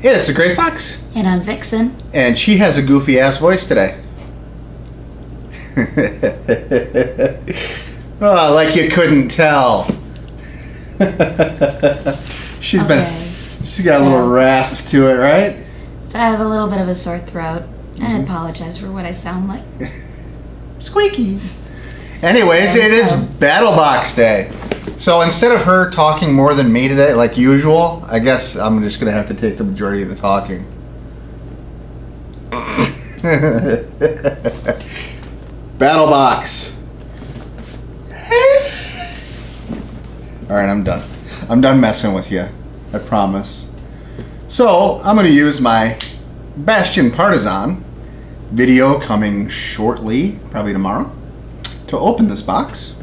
Hey, it's the Gray Fox. And I'm Vixen. And she has a goofy ass voice today. Oh, like you couldn't tell. She's got a little rasp to it, right? So I have a little bit of a sore throat. I apologize for what I sound like. Squeaky. Anyways, it is Battlebox Day. So instead of her talking more than me today, like usual, I guess I'm just going to have to take the majority of the talking. Battlebox. Alright, I'm done. I'm done messing with you. I promise. So, I'm going to use my Bastion Partisan video coming shortly, probably tomorrow, to open this box.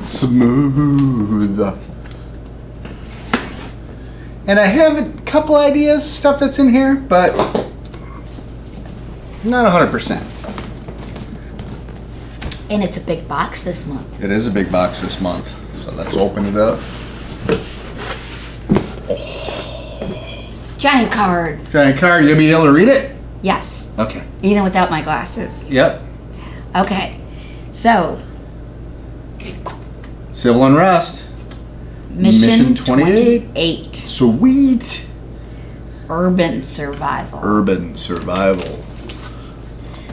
Smooth. And I have a couple ideas, stuff that's in here, but not 100%. And it's a big box this month. It is a big box this month, so let's open it up. Giant card. Giant card, you'll be able to read it? Yes. Okay. Even without my glasses. Yep. Okay. So. Civil Unrest. Mission 28. Sweet. Urban Survival. Urban Survival.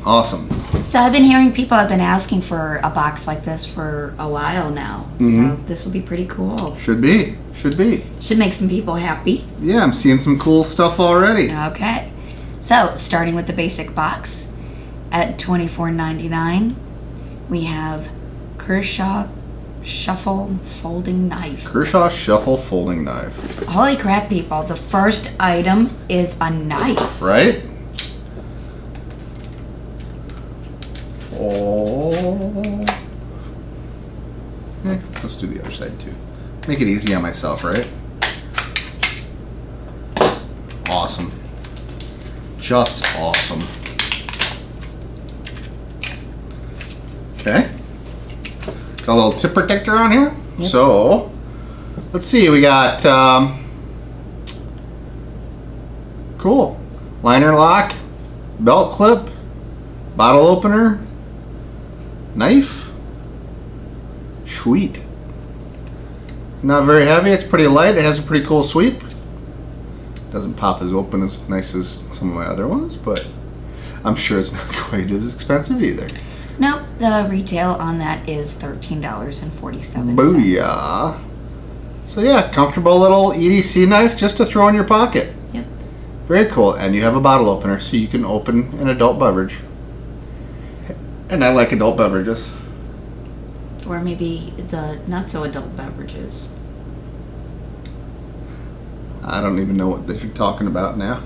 Awesome. So I've been hearing people have been asking for a box like this for a while now. So this will be pretty cool. Should be. Should be. Should make some people happy. Yeah, I'm seeing some cool stuff already. Okay. So starting with the basic box at $24.99, we have Kershaw Shuffle Folding Knife. Kershaw Shuffle Folding Knife. Holy crap, people. The first item is a knife. Right? Oh. Let's do the other side too. Make it easy on myself, right? Awesome. Just awesome. Okay. Got a little tip protector on here. Yep. So, let's see. We got, cool. Liner lock, belt clip, bottle opener, knife. Sweet. Not very heavy. It's pretty light. It has a pretty cool sweep. Doesn't pop as open as nice as some of my other ones, but I'm sure it's not quite as expensive either. Nope. The retail on that is $13.47. Booyah. So yeah, comfortable little EDC knife just to throw in your pocket. Yep. Very cool. And you have a bottle opener so you can open an adult beverage. And I like adult beverages. Or maybe the not so adult beverages. I don't even know what you're talking about now.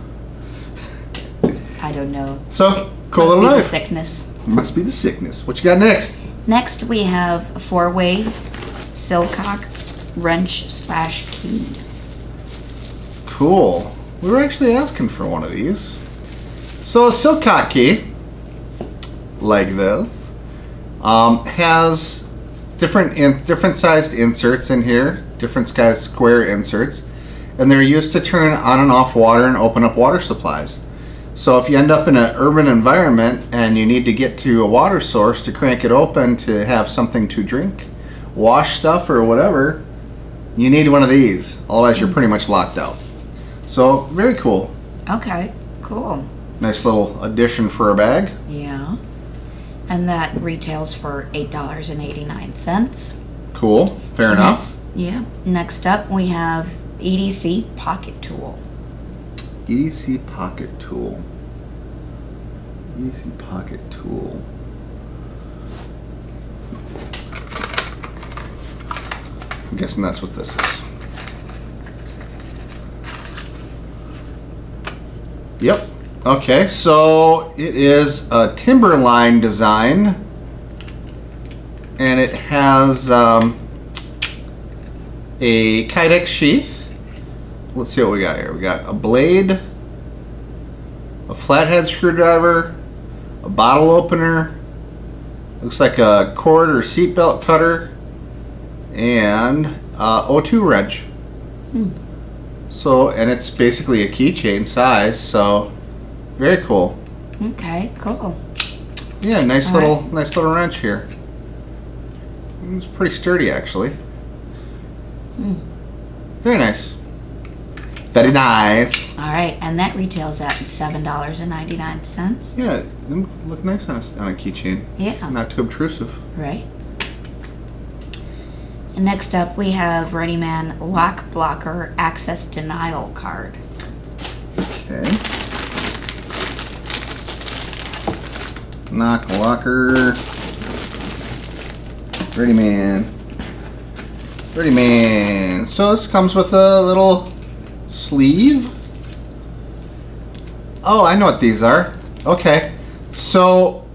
I don't know. So, cool little knife. Must be the sickness. Must be the sickness. What you got next? Next we have a 4-way Silcock wrench / key. Cool. We were actually asking for one of these. So a Silcock key, like this, has different sized inserts in here, different sized square inserts, and they're used to turn on and off water and open up water supplies. So if you end up in an urban environment and you need to get to a water source to crank it open to have something to drink, wash stuff or whatever, you need one of these. Otherwise you're pretty much locked out. So very cool. Okay, cool. Nice little addition for a bag. Yeah. And that retails for $8.89. Cool. Fair enough. Yeah. Next up we have EDC pocket tool. EDC pocket tool. EDC pocket tool. I'm guessing that's what this is. Yep. Okay, so it is a Timberline design, and it has a Kydex sheath. Let's see what we got here. We got a blade, a flathead screwdriver, a bottle opener, looks like a cord or seatbelt cutter, and O2 wrench. So, and it's basically a keychain size, so very cool. Okay, cool. Yeah, nice little wrench here. It's pretty sturdy, actually. Very nice. Very nice. All right, and that retails at $7.99. Yeah, they look nice on a keychain. Yeah. Not too obtrusive. Right. And next up, we have ReadyMan Lock Blocker Access Denial Card. Okay. Knock locker. ReadyMan. ReadyMan. So this comes with a little sleeve. Oh, I know what these are. Okay. So,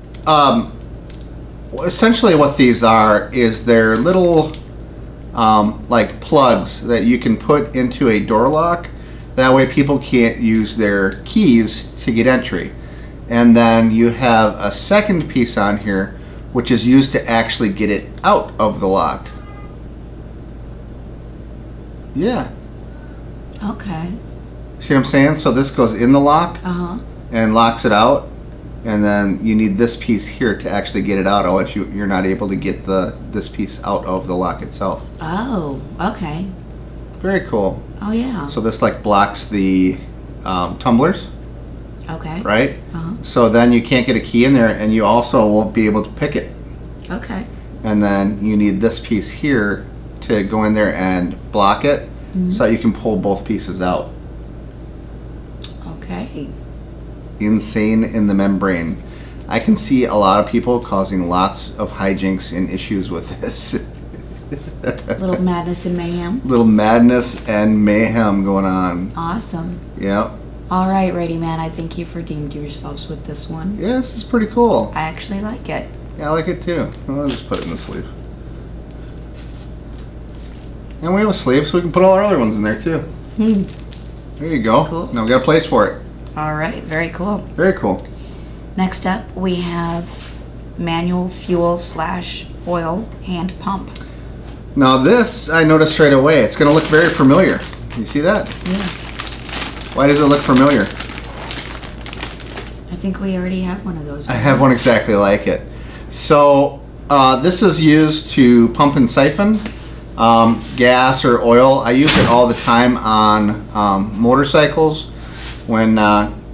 essentially what these are is they're little, like plugs that you can put into a door lock. That way people can't use their keys to get entry. And then you have a second piece on here which is used to actually get it out of the lock. Yeah. Okay. See what I'm saying? So this goes in the lock and locks it out. And then you need this piece here to actually get it out, otherwise you're not able to get this piece out of the lock itself. Oh, okay. Very cool. Oh, yeah. So this like blocks the tumblers. Okay. Right? So then you can't get a key in there, and you also won't be able to pick it. Okay. And then you need this piece here to go in there and block it, so that you can pull both pieces out. Okay. Insane in the membrane. I can see a lot of people causing lots of hijinks and issues with this. Little madness and mayhem. Little madness and mayhem going on. Awesome. Yep. All right, ReadyMan, I think you've redeemed yourselves with this one. Yeah, this is pretty cool. I actually like it. Yeah, I like it too. Well, I'll just put it in the sleeve. And we have a sleeve, so we can put all our other ones in there too. There you go. Cool. Now we got a place for it. All right, very cool. Very cool. Next up, we have manual fuel / oil hand pump. Now this, I noticed straight away, it's going to look very familiar. You see that? Yeah. Why does it look familiar? I think we already have one of those. I have one exactly like it. So this is used to pump and siphon gas or oil. I use it all the time on motorcycles. When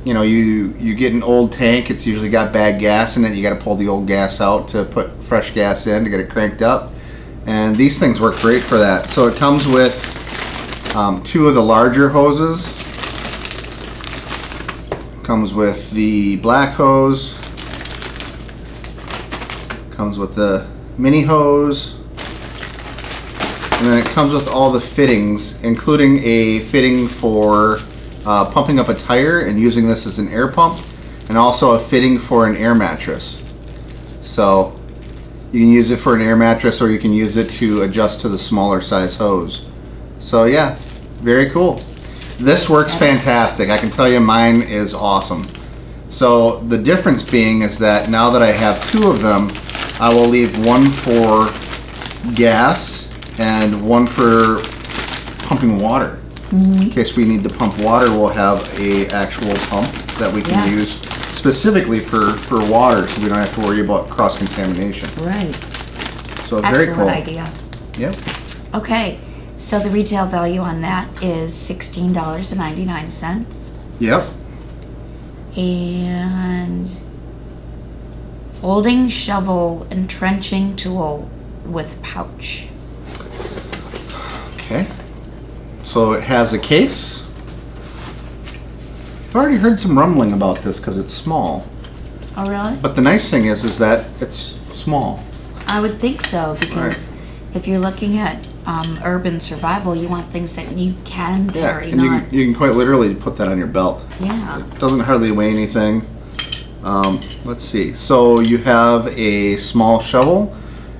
you get an old tank, it's usually got bad gas in it. You got to pull the old gas out to put fresh gas in to get it cranked up. And these things work great for that. So it comes with 2 of the larger hoses. Comes with the black hose. Comes with the mini hose. And then it comes with all the fittings, including a fitting for pumping up a tire and using this as an air pump, and also a fitting for an air mattress. So you can use it for an air mattress, or you can use it to adjust to the smaller size hose. So yeah, very cool. This works fantastic. I can tell you mine is awesome. So the difference being is that now that I have 2 of them, I will leave one for gas and one for pumping water. In case we need to pump water, we'll have a actual pump that we can use specifically for water, so we don't have to worry about cross-contamination. Right. So very cool. Excellent idea. Yep. Okay, so the retail value on that is $16.99. Yep. And folding shovel entrenching tool with pouch. Okay. So it has a case. I've already heard some rumbling about this because it's small. Oh, really? But the nice thing is that it's small. I would think so, because if you're looking at urban survival, you want things that you can carry. And you can quite literally put that on your belt. Yeah. It doesn't hardly weigh anything. Let's see. So you have a small shovel.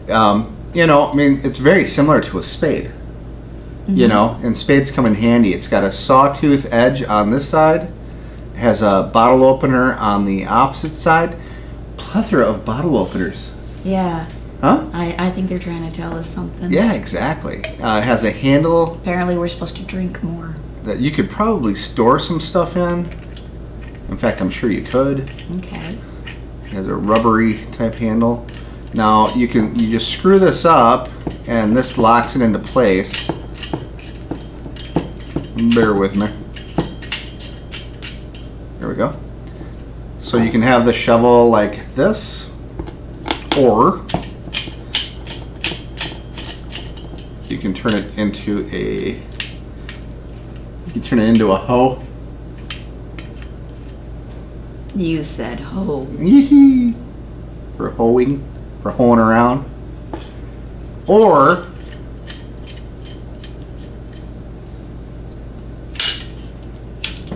It's very similar to a spade. And spades come in handy. It's got a sawtooth edge on this side. It has a bottle opener on the opposite side. Plethora of bottle openers. Yeah. Huh? I think they're trying to tell us something. Yeah, exactly. It has a handle Apparently we're supposed to drink more. that you could probably store some stuff in. In fact, I'm sure you could. Okay. It has a rubbery type handle. Now you just screw this up and this locks it into place. Bear with me. There we go. So you can have the shovel like this, or you can turn it into a hoe. You said hoe. For hoeing, for hoeing around. Or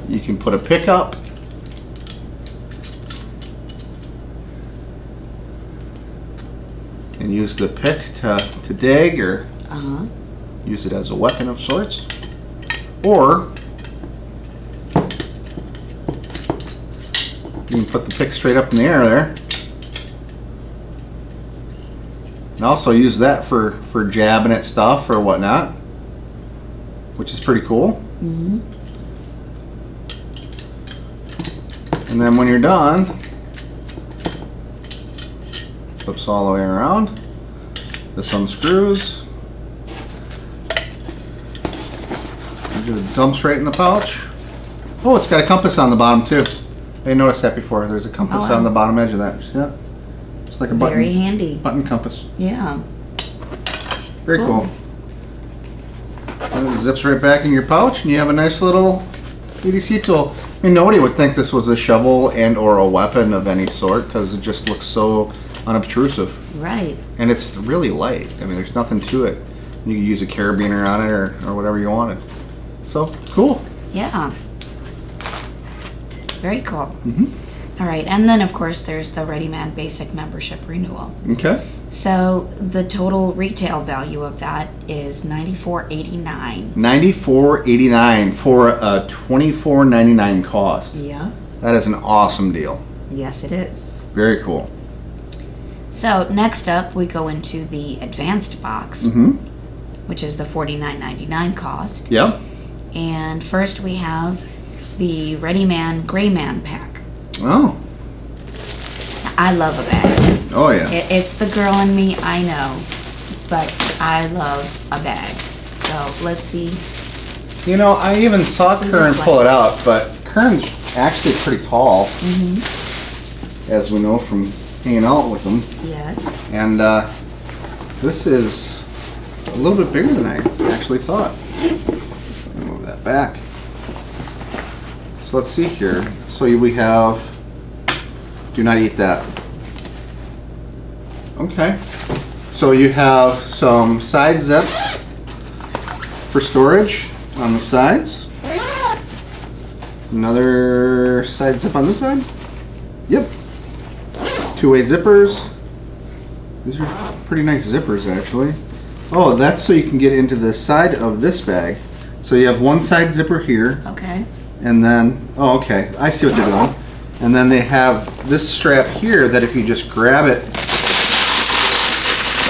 you can put a pickup and use the pick to dig, or use it as a weapon of sorts. Or you can put the pick straight up in the air there. And also use that for jabbing at stuff or whatnot, which is pretty cool. Mm-hmm. And then when you're done, flips all the way around. This unscrews. And just dumps right in the pouch. Oh, it's got a compass on the bottom too. I didn't notice that before. There's a compass on the bottom edge of that. See that? It's like a button. Very handy. Button compass. Yeah. Very cool. And it zips right back in your pouch, and you have a nice little EDC tool. I mean, nobody would think this was a shovel and or a weapon of any sort because it just looks so unobtrusive. Right. And it's really light. I mean, there's nothing to it. You could use a carabiner on it or whatever you wanted. So, cool. Yeah. Very cool. Mm-hmm. All right, and then of course there's the ReadyMan Basic Membership Renewal. Okay. So the total retail value of that is $94.89. $94.89 for a $24.99 cost. Yeah. That is an awesome deal. Yes, it is. Very cool. So next up, we go into the Advanced Box, Mm-hmm. which is the $49.99 cost. Yep. And first we have the ReadyMan Grayman Pack. Oh. I love a bag. Oh, yeah. It's the girl in me, I know, but I love a bag. So let's see. You know, I even saw Kern pull it out, but Kern's actually pretty tall, as we know from hanging out with him. Yes. And this is a little bit bigger than I actually thought. Let me move that back. So let's see here. So we have, do not eat that. Okay. So you have some side zips for storage on the sides. Another side zip on this side. Yep. Two-way zippers. These are pretty nice zippers, actually. Oh, that's so you can get into the side of this bag. So you have one side zipper here. Okay. And then, oh, okay, I see what they're doing. And then they have this strap here that if you just grab it,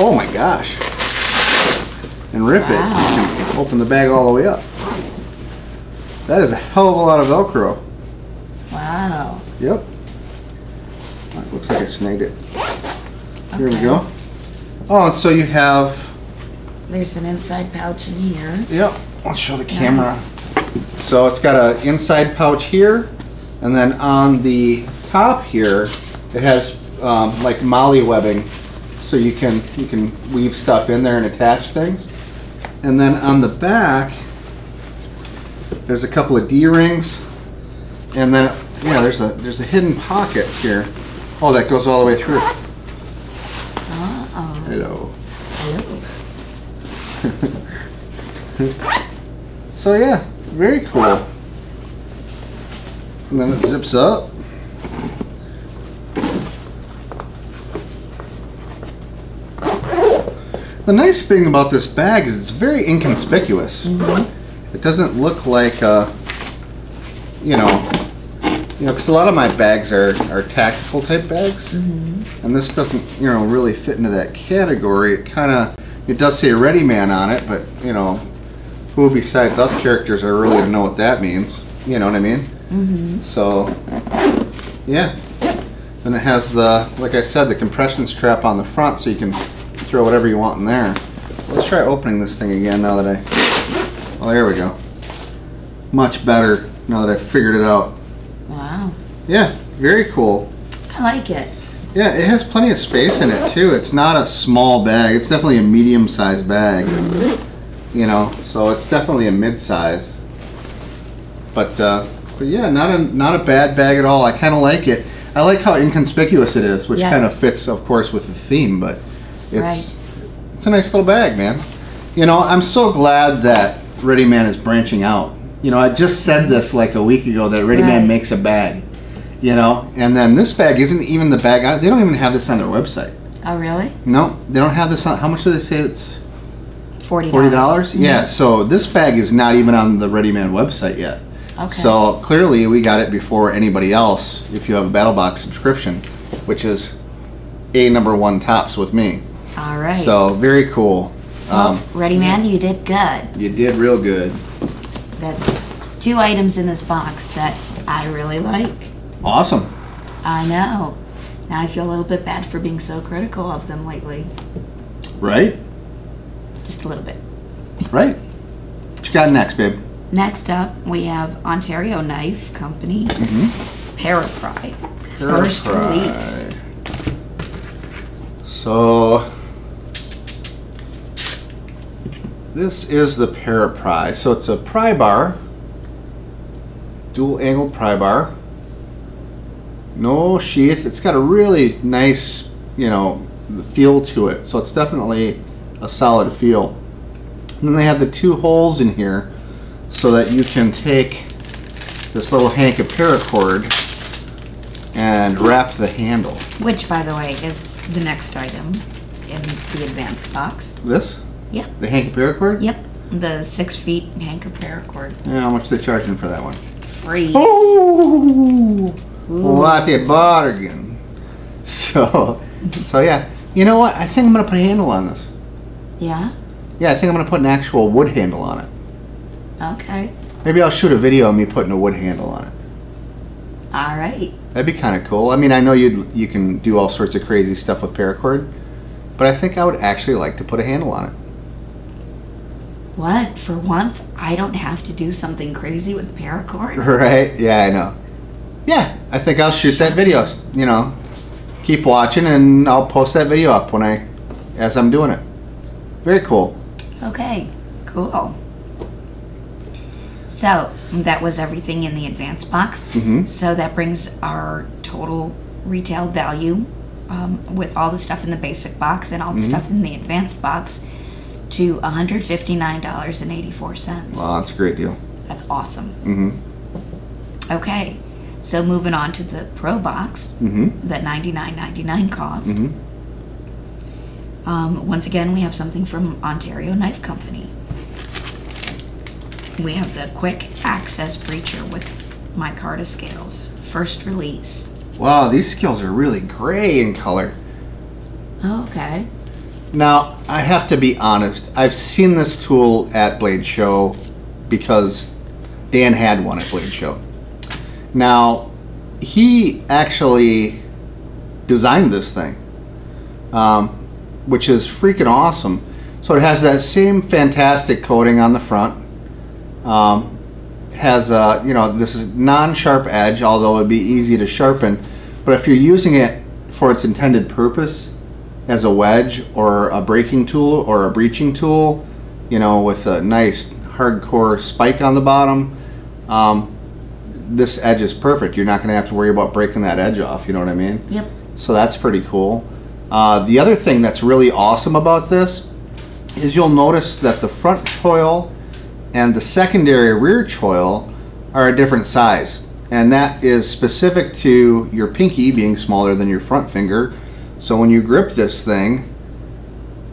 oh my gosh, and rip it, you can open the bag all the way up. That is a hell of a lot of Velcro. Wow. Yep. Looks like I snagged it. Here we go. Oh, and so you have... There's an inside pouch in here. Yep. I'll show the camera. Nice. So it's got an inside pouch here, and then on the top here, it has like molly webbing, so you can weave stuff in there and attach things. And then on the back, there's a couple of D-rings, and then yeah, there's a hidden pocket here. Oh, that goes all the way through. Uh-oh. Hello. Hello. So yeah, very cool. And then it zips up. The nice thing about this bag is it's very inconspicuous. Mm-hmm. It doesn't look like, you know, You know, because a lot of my bags are tactical type bags, and this doesn't, you know, really fit into that category. It does say Ready Man on it, but you know, who besides us characters are really to know what that means? You know what I mean? So, yeah. And it has the, like I said, the compression strap on the front, so you can throw whatever you want in there. Let's try opening this thing again now that oh, there we go. Much better now that I figured it out. Wow. Yeah, very cool. I like it. Yeah, it has plenty of space in it too. It's not a small bag. It's definitely a medium-sized bag. You know, so it's definitely a mid-size. But yeah, not a bad bag at all. I kind of like it. I like how inconspicuous it is, which kind of fits, of course, with the theme. But it's a nice little bag, man. You know, I'm so glad that Ready Man is branching out. You know, I just said this like a week ago that Ready Man makes a bag, you know, and then this bag isn't even the bag. They don't even have this on their website. Oh, really? No, they don't have this on. How much do they say it's? $40. $40? Yeah, so this bag is not even on the Ready Man website yet. Okay. So clearly we got it before anybody else if you have a BattleBox subscription, which is #1 tops with me. All right. So very cool. Well, Ready Man, you did good. You did real good. That's 2 items in this box that I really like. Awesome. I know. Now I feel a little bit bad for being so critical of them lately. Right? Just a little bit. Right. What you got next, babe? Next up, we have Ontario Knife Company, Paracord. First release. So this is the Parapry. So it's a pry bar, dual angled pry bar. No sheath. It's got a really nice, you know, feel to it. So it's definitely a solid feel. And then they have the 2 holes in here so that you can take this little hank of paracord and wrap the handle. Which, by the way, is the next item in the advanced box. This? Yep. The hank of paracord? Yep. The 6 feet hank of paracord. Yeah, how much are they charging for that one? Free. Oh! What a bargain. So yeah. You know what? I think I'm going to put a handle on this. Yeah? Yeah, I think I'm going to put an actual wood handle on it. Okay. Maybe I'll shoot a video of me putting a wood handle on it. All right. That'd be kind of cool. I mean, I know you can do all sorts of crazy stuff with paracord, but I think I would actually like to put a handle on it. What? For once, I don't have to do something crazy with paracord? Right? Yeah, I know. Yeah, I think I'll shoot that video. You know, keep watching, and I'll post that video up as I'm doing it. Very cool. Okay, cool. So that was everything in the advanced box. So that brings our total retail value with all the stuff in the basic box and all the stuff in the advanced box to $159.84. Wow, that's a great deal. That's awesome. Okay, so moving on to the Pro box, that $99.99 cost. Once again, we have something from Ontario Knife Company. We have the Quick Access Breacher with micarta scales. First release. Wow, these scales are really gray in color. Oh, okay. Now, I have to be honest. I've seen this tool at Blade Show because Dan had one at Blade Show. Now, he actually designed this thing, which is freaking awesome. So it has that same fantastic coating on the front. Has you know, this is non-sharp edge, although it'd be easy to sharpen. But if you're using it for its intended purpose, as a wedge or a breaking tool or a breaching tool, you know, with a nice hardcore spike on the bottom, this edge is perfect. You're not going to have to worry about breaking that edge off. You know what I mean? Yep. So that's pretty cool. The other thing that's really awesome about this is you'll notice that the front choil and the secondary rear choil are a different size, and that is specific to your pinky being smaller than your front finger. So when you grip this thing,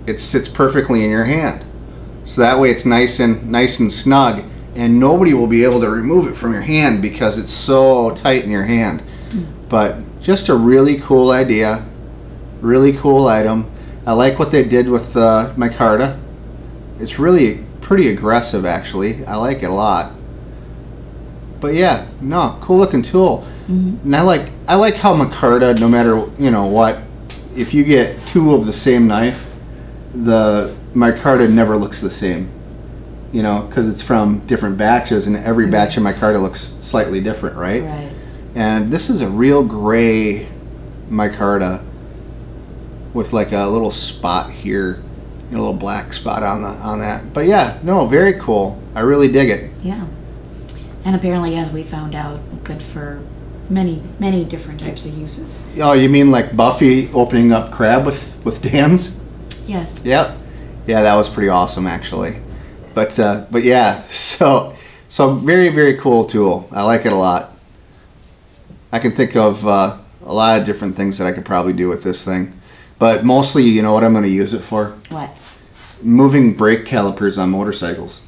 it sits perfectly in your hand. So that way it's nice and snug, and nobody will be able to remove it from your hand because it's so tight in your hand. But just a really cool idea, really cool item. I like what they did with the micarta. It's really pretty aggressive, actually. I like it a lot. But yeah, no, cool looking tool. And I like how micarta, no matter what, if you get two of the same knife, the micarta never looks the same. Because it's from different batches, and every batch of micarta looks slightly different, right? Right. And this is a real gray micarta with like a little spot here, a little black spot on that. But yeah, no, very cool. I really dig it. Yeah. And apparently, as we found out, good for many different types of uses. Oh, you mean like Buffy opening up crab with Dan's? Yes. Yep. Yeah, that was pretty awesome, actually. But yeah, so very, very cool tool. I like it a lot. I can think of a lot of different things that I could probably do with this thing. But mostly, you know what I'm going to use it for? What? Moving brake calipers on motorcycles.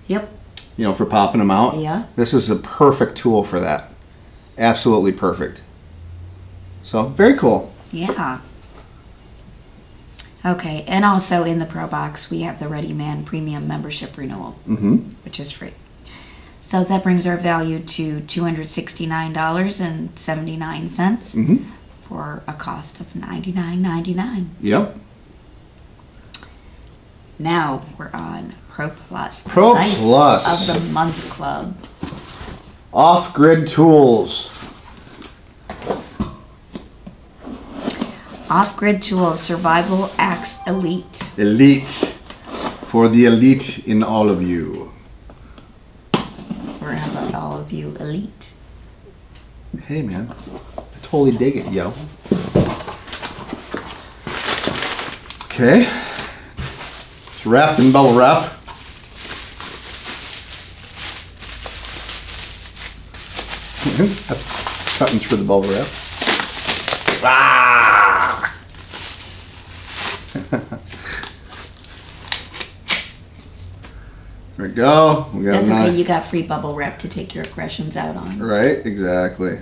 Yep. For popping them out. Yeah. This is a perfect tool for that. Absolutely perfect. So, very cool. Yeah. Okay, and also in the Pro Box, we have the Ready Man Premium Membership Renewal, which is free. So that brings our value to $269.79 for a cost of $99.99. Yep. Now we're on Pro Plus. Pro Plus of the Month Club. Off-grid tools. Off-grid tools, Survival Axe Elite. Elite. For the elite in all of you. Or how about all of you elite? Hey man, I totally dig it, yo. Okay. It's wrapped in bubble wrap. Cutting through the bubble wrap. Ah! There we go. We got That's okay, you got free bubble wrap to take your aggressions out on. Right, exactly.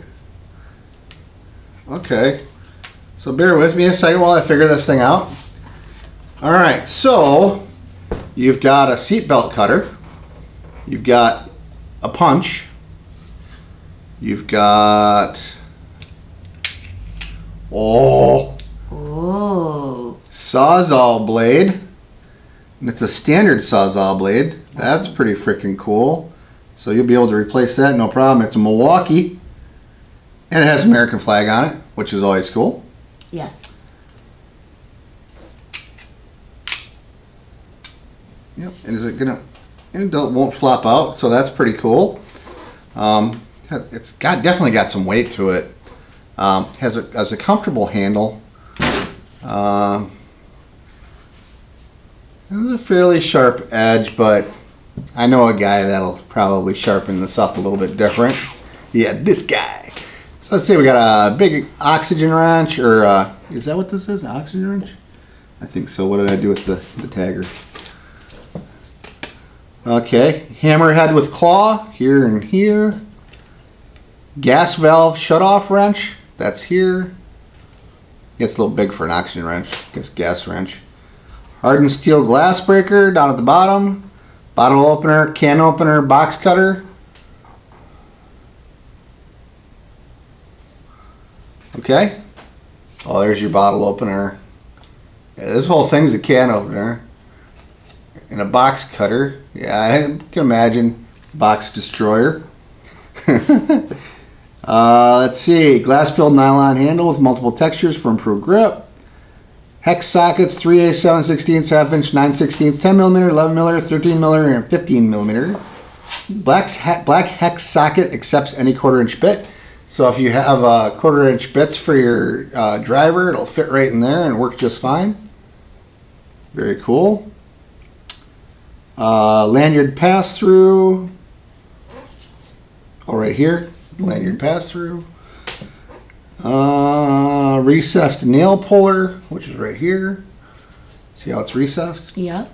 Okay. So bear with me a second while I figure this thing out. Alright, so you've got a seatbelt cutter. You've got a punch. You've got Sawzall blade. And it's a standard Sawzall blade. That's pretty freaking cool. So you'll be able to replace that, no problem. It's a Milwaukee. And it has American flag on it, which is always cool. Yes. Yep. And is it gonna? And it won't flop out, so that's pretty cool. It's definitely got some weight to it. Has a comfortable handle. Has a fairly sharp edge, but I know a guy that'll probably sharpen this up a little bit different. Yeah, this guy. So let's see, we got a big oxygen wrench, or is that what this is? An oxygen wrench? I think so. What did I do with the tagger? Okay, hammerhead with claw here and here. Gas valve shutoff wrench. That's here. Gets a little big for an oxygen wrench. Gets gas wrench. Hardened steel glass breaker down at the bottom. Bottle opener, can opener, box cutter. Okay. Oh, there's your bottle opener. Yeah, this whole thing's a can opener. And a box cutter. Yeah, I can imagine. Box destroyer. Let's see. Glass-filled nylon handle with multiple textures for improved grip. Hex sockets, 3/8, 7/16, half-inch, 9/16, 10mm, 11mm, 13mm, and 15mm. Black hex socket accepts any 1/4-inch bit. So if you have 1/4-inch bits for your driver, it'll fit right in there and work just fine. Very cool. Lanyard pass-through. Oh, right here. Lanyard pass-through. Recessed nail puller, which is right here. See how it's recessed? Yeah.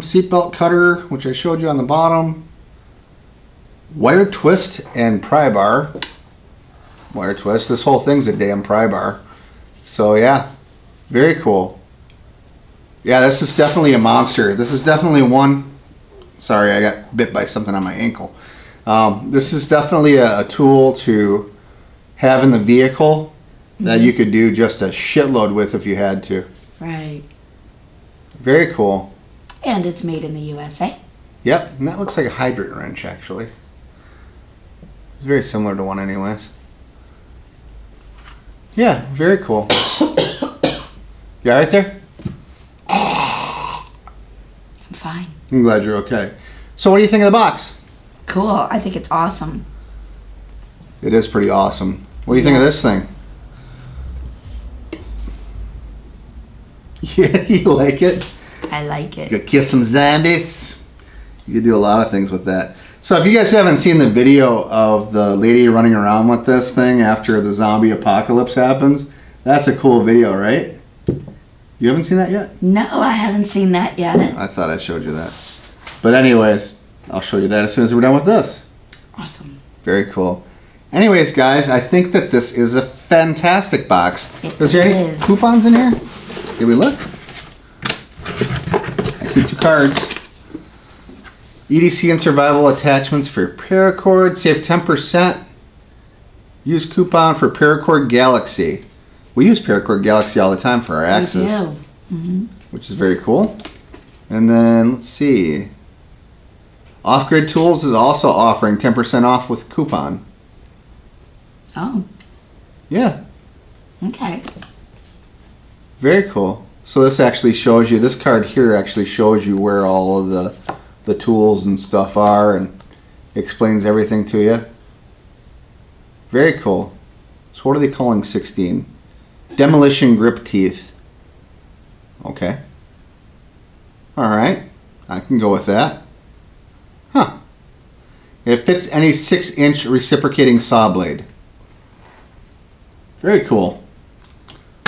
Seatbelt cutter, which I showed you on the bottom. Wire twist and pry bar. Wire twist. This whole thing's a damn pry bar. So yeah, very cool. Yeah, this is definitely a monster. This is definitely one. Sorry, I got bit by something on my ankle. This is definitely a tool to have in the vehicle that you could do just a shitload with if you had to. Right. Very cool. And it's made in the USA. Yep, and that looks like a hydrant wrench actually. It's very similar to one anyways. Yeah, very cool. You alright there? I'm fine. I'm glad you're okay. So what do you think of the box? Cool. I think it's awesome. It is pretty awesome. What do you think of this thing? Yeah, you like it? I like it. You could kiss some zombies. You could do a lot of things with that. So if you guys haven't seen the video of the lady running around with this thing after the zombie apocalypse happens, that's a cool video, right? You haven't seen that yet? No, I haven't seen that yet. I thought I showed you that. But anyways, I'll show you that as soon as we're done with this. Awesome. Very cool. Anyways, guys, I think that this is a fantastic box. Is there any coupons in here? Did we look? I see 2 cards. EDC and survival attachments for paracord. Save 10%. Use coupon for paracord Galaxy. We use paracord Galaxy all the time for our axes. We do. Mm-hmm. Which is very cool. And then, let's see. Off-Grid Tools is also offering 10% off with coupon. Oh. Yeah. Okay. Very cool. So this actually shows you, this card here actually shows you where all of the tools and stuff are and explains everything to you. Very cool. So what are they calling 16? Demolition grip teeth. Okay. Alright. I can go with that. Huh. It fits any 6-inch reciprocating saw blade. Very cool.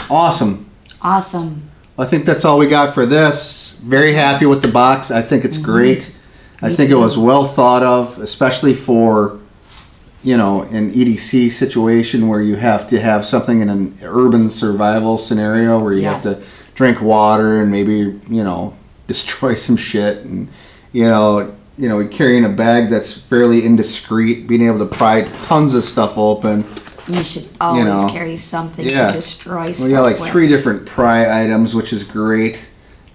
Awesome. Awesome. I think that's all we got for this. Very happy with the box. I think it's great. I think it was well thought of, especially for, you know, an EDC situation where you have to have something in an urban survival scenario where you have to drink water and maybe, you know, destroy some shit and, you know, carrying a bag that's fairly indiscreet, being able to pry tons of stuff open. You should always carry something to destroy stuff. We got like 3 different pry items, which is great,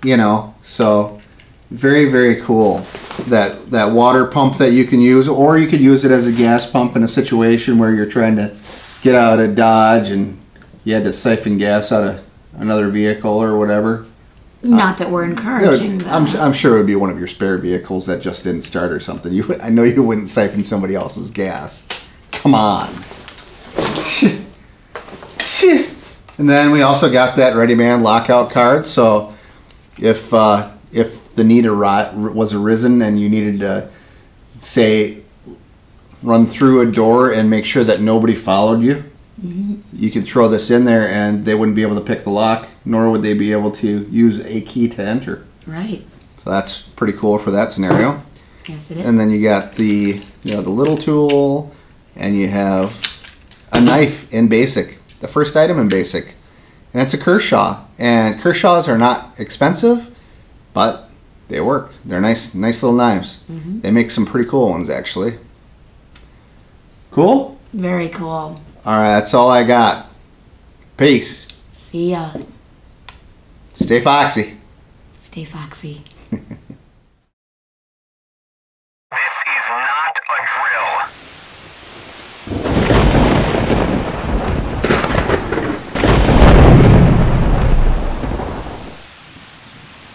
you know. So very, very cool. That water pump that you can use, or you could use it as a gas pump in a situation where you're trying to get out of Dodge and you had to siphon gas out of another vehicle or whatever. Not that we're encouraging that. I'm sure it would be one of your spare vehicles that just didn't start or something. I know you wouldn't siphon somebody else's gas. Come on. And then we also got that Ready Man lockout card. So if the need was arisen and you needed to, say, run through a door and make sure that nobody followed you, you could throw this in there and they wouldn't be able to pick the lock, nor would they be able to use a key to enter. Right. So that's pretty cool for that scenario. Yes, it is. And then you got the little tool, and you have a knife in basic, the first item in basic, and it's a Kershaw. And Kershaws are not expensive, but they work. They're nice little knives. They make some pretty cool ones actually. Cool. Very cool. All right, that's all I got. Peace. See ya. Stay foxy. Stay foxy.